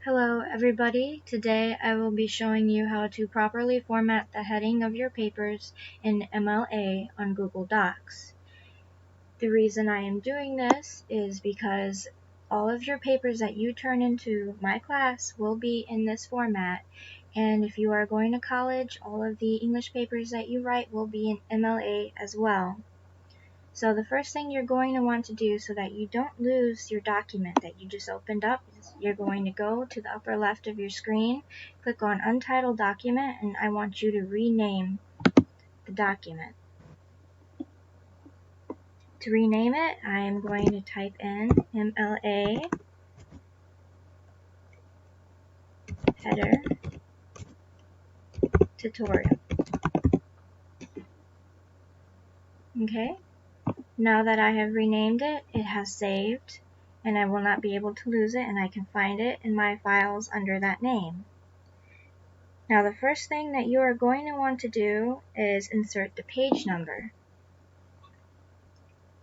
Hello everybody, today I will be showing you how to properly format the heading of your papers in MLA on Google Docs. The reason I am doing this is because all of your papers that you turn into my class will be in this format, and if you are going to college, all of the English papers that you write will be in MLA as well. So the first thing you're going to want to do so that you don't lose your document that you just opened up is you're going to go to the upper left of your screen, click on Untitled Document, and I want you to rename the document. To rename it, I am going to type in MLA Header Tutorial. Okay, now that I have renamed it, it has saved, and I will not be able to lose it, and I can find it in my files under that name. Now the first thing that you are going to want to do is insert the page number.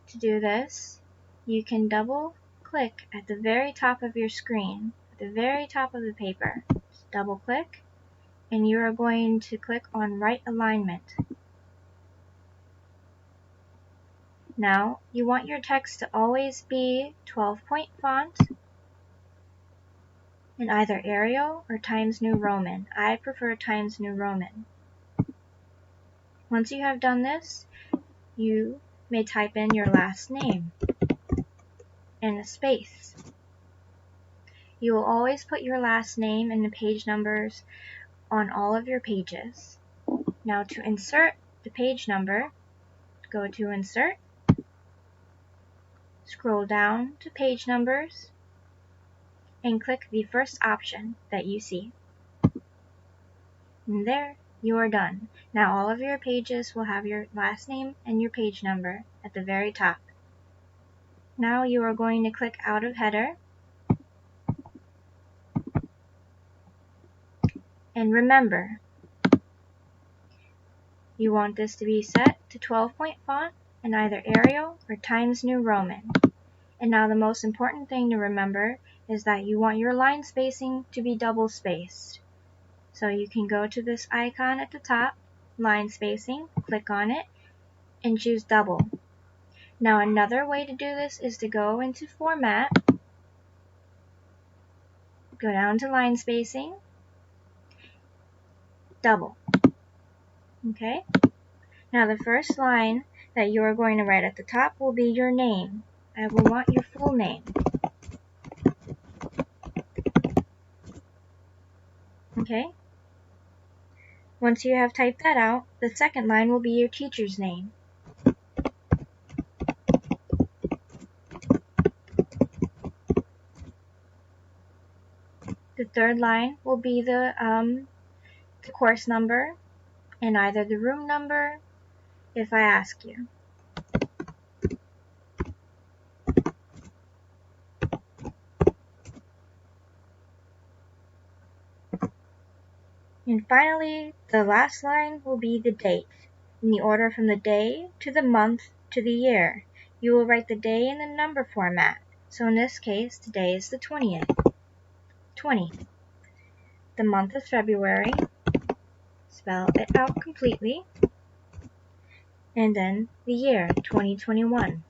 To do this, you can double click at the very top of your screen, at the very top of the paper. Just double click, and you are going to click on Right Alignment. Now, you want your text to always be 12-point font in either Arial or Times New Roman. I prefer Times New Roman. Once you have done this, you may type in your last name and a space. You will always put your last name and the page numbers on all of your pages. Now to insert the page number, go to Insert, scroll down to Page Numbers, and click the first option that you see. And there, you are done. Now all of your pages will have your last name and your page number at the very top. Now you are going to click Out of Header, and remember, you want this to be set to 12-point font in either Arial or Times New Roman. And now the most important thing to remember is that you want your line spacing to be double spaced. So you can go to this icon at the top, line spacing, click on it, and choose double. Now another way to do this is to go into Format, go down to line spacing, double. Okay? Now the first line that you are going to write at the top will be your name. I will want your full name. Okay? Once you have typed that out, the second line will be your teacher's name. The third line will be the course number and either the room number if I ask you. And finally, the last line will be the date, in the order from the day to the month to the year. You will write the day in the number format. So in this case, today is the 20th. 20. The month of February, spell it out completely, and then the year, 2021.